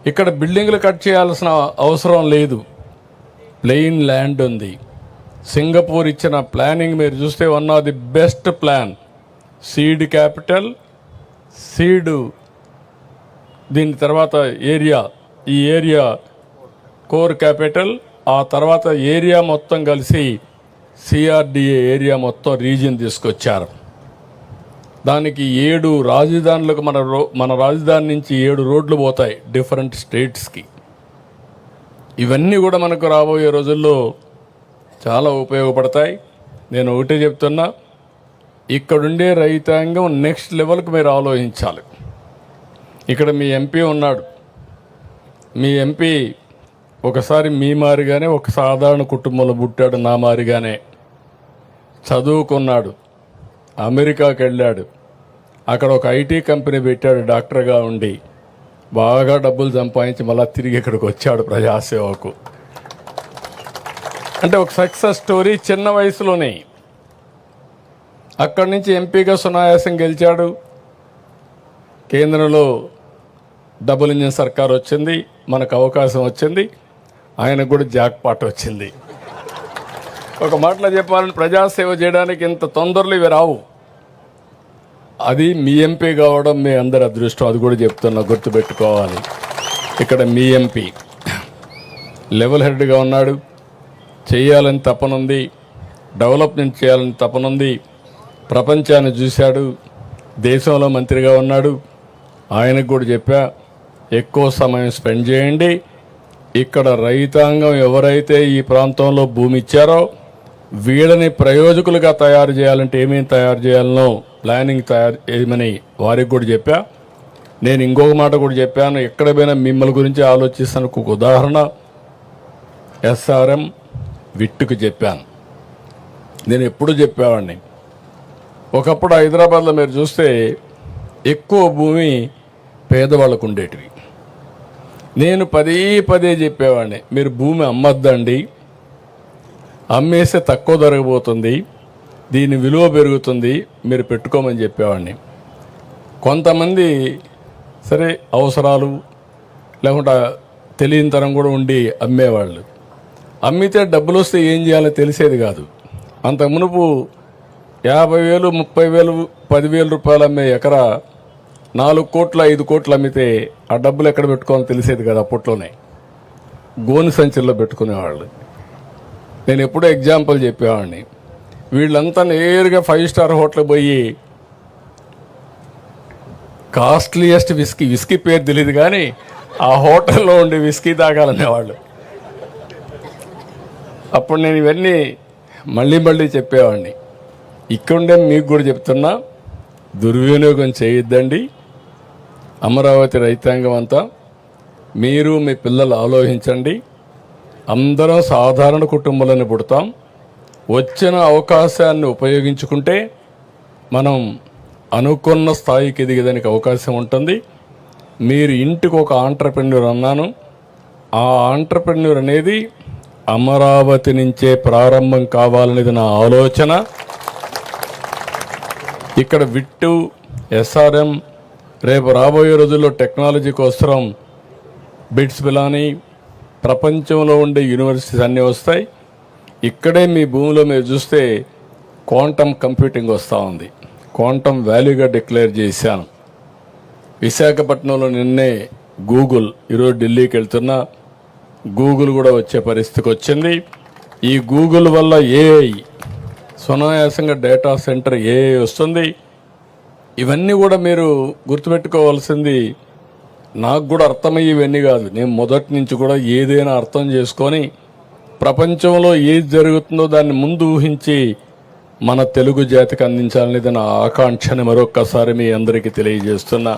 ఇక్కడ బిల్డింగ్లు కట్ చేయాల్సిన అవసరం లేదు, ప్లెయిన్ ల్యాండ్ ఉంది. సింగపూర్ ఇచ్చిన ప్లానింగ్ మీరు చూస్తే one of the best plan. Seed capital, seed, దీని తర్వాత ఏరియా, ఈ ఏరియా కోర్ క్యాపిటల్, ఆ తర్వాత ఏరియా మొత్తం కలిసి సిఆర్డిఏ ఏరియా మొత్తం రీజియన్ తీసుకొచ్చారు. దానికి 7 రాజధానులకు మన రాజధాని నుంచి 7 రోడ్లు పోతాయి డిఫరెంట్ స్టేట్స్కి. ఇవన్నీ కూడా మనకు రాబోయే రోజుల్లో చాలా ఉపయోగపడతాయి. నేను ఒకటే చెప్తున్నా, ఇక్కడుండే రైతాంగం నెక్స్ట్ లెవెల్కి మీరు ఆలోచించాలి. ఇక్కడ మీ ఎంపీ ఉన్నాడు. మీ ఎంపీ ఒకసారి మీ మారిగానే ఒక సాధారణ కుటుంబంలో పుట్టాడు, నా మారిగానే చదువుకున్నాడు, అమెరికాకి వెళ్ళాడు, అక్కడ ఒక ఐటీ కంపెనీ పెట్టాడు డాక్టర్గా ఉండి, బాగా డబ్బులు సంపాదించి మళ్ళీ తిరిగి ఇక్కడికి వచ్చాడు ప్రజాసేవకు. అంటే ఒక సక్సెస్ స్టోరీ చిన్న వయసులోనే. అక్కడి నుంచి ఎంపీగా సునాయాసం గెలిచాడు. కేంద్రంలో డబుల్ ఇంజిన్ సర్కార్ వచ్చింది, మనకు అవకాశం వచ్చింది, ఆయనకు కూడా జాక్ పాట్ వచ్చింది. ఒక మాటలో చెప్పాలని ప్రజాసేవ చేయడానికి ఇంత తొందరలు ఇవి రావు. అది మీ ఎంపీ కావడం మీ అందరి అదృష్టం, అది కూడా చెప్తున్నా, గుర్తుపెట్టుకోవాలి. ఇక్కడ మీ ఎంపీ లెవెల్ హెడ్గా ఉన్నాడు, చేయాలని తపనుంది, డెవలప్మెంట్ చేయాలని తపనుంది, ప్రపంచాన్ని చూశాడు, దేశంలో మంత్రిగా ఉన్నాడు. ఆయనకు కూడా చెప్పా, ఎక్కువ సమయం స్పెండ్ చేయండి. ఇక్కడ రైతాంగం ఎవరైతే ఈ ప్రాంతంలో భూమి ఇచ్చారో వీళ్ళని ప్రయోజకులుగా తయారు చేయాలంటే ఏమేమి తయారు చేయాలనో ప్లానింగ్ తయారు చేయమని వారికి కూడా చెప్పా. నేను ఇంకొక మాట కూడా చెప్పాను, ఎక్కడ పోయినా మిమ్మల్ని గురించి ఆలోచిస్తాను. ఒక ఉదాహరణ, ఎస్ఆర్ఎం విట్టుకు చెప్పాను. నేను ఎప్పుడు చెప్పేవాడిని, ఒకప్పుడు హైదరాబాద్లో మీరు చూస్తే ఎక్కువ భూమి పేదవాళ్ళకు ఉండేటివి. నేను పదే చెప్పేవాడిని, మీరు భూమి అమ్మద్దండి, అమ్మేస్తే తక్కువ దొరకబోతుంది, దీని విలువ పెరుగుతుంది, మీరు పెట్టుకోమని చెప్పేవాడిని. కొంతమంది సరే అవసరాలు లేకుండా తెలియని తరం కూడా ఉండి అమ్మేవాళ్ళు. అమ్మితే డబ్బులు వస్తే ఏం చేయాలో తెలిసేది కాదు. అంత మునుపు 50,000, 30,000, 10,000 రూపాయలు అమ్మే ఎకరా 4 కోట్లు 5 కోట్లు అమ్మితే ఆ డబ్బులు ఎక్కడ పెట్టుకోవాలో తెలిసేది కదా. అప్పట్లోనే గోని సంచుల్లో పెట్టుకునేవాళ్ళు. నేను ఎప్పుడూ ఎగ్జాంపుల్ చెప్పేవాడిని, వీళ్ళంతా నేరుగా 5 స్టార్ హోటల్కి పోయి కాస్ట్లీయెస్ట్ విస్కీ పేరు తెలియదు కానీ ఆ హోటల్లో ఉండి విస్కీ తాగాలనేవాళ్ళు. అప్పుడు నేను ఇవన్నీ మళ్ళీ చెప్పేవాడిని. ఇక్కడుండే మీకు కూడా చెప్తున్నా, దుర్వినియోగం చేయొద్దండి. అమరావతి రైతాంగం అంతా మీరు మీ పిల్లలు ఆలోచించండి. అందరం సాధారణ కుటుంబాలను పుడతాం. వచ్చిన అవకాశాన్ని ఉపయోగించుకుంటే మనం అనుకున్న స్థాయికి ఎదిగేదానికి అవకాశం ఉంటుంది. మీరు ఇంటికి ఒక ఆంట్రప్రెన్యూర్ అన్నాను. ఆ ఆంట్రప్రెన్యూర్ అనేది అమరావతి నుంచే ప్రారంభం కావాలనేది నా ఆలోచన. ఇక్కడ విట్టు, ఎస్ఆర్ఎం, రేపు రాబోయే రోజుల్లో టెక్నాలజీ కోసం బిట్స్ పిలాని ప్రపంచంలో ఉండే యూనివర్సిటీస్ అన్నీ వస్తాయి. ఇక్కడే మీ భూమిలో మీరు చూస్తే క్వాంటమ్ కంప్యూటింగ్ వస్తూ ఉంది. క్వాంటమ్ వాల్యూగా డిక్లేర్ చేశాను. విశాఖపట్నంలో నిన్నే గూగుల్, ఈరోజు ఢిల్లీకి వెళ్తున్నా, గూగుల్ కూడా వచ్చే పరిస్థితికి వచ్చింది. ఈ గూగుల్ వల్ల ఏఐ సునాయాసంగా డేటా సెంటర్ ఏఐ వస్తుంది. ఇవన్నీ కూడా మీరు గుర్తుపెట్టుకోవాల్సింది. నాకు కూడా అర్థమయ్యి ఇవన్నీ కాదు, నేను మొదటి నుంచి కూడా ఏదైనా అర్థం చేసుకొని ప్రపంచంలో ఏది జరుగుతుందో దాన్ని ముందు ఊహించి మన తెలుగు జాతికి అందించాలనేది నా ఆకాంక్షని మరొక్కసారి మీ అందరికీ తెలియజేస్తున్నా.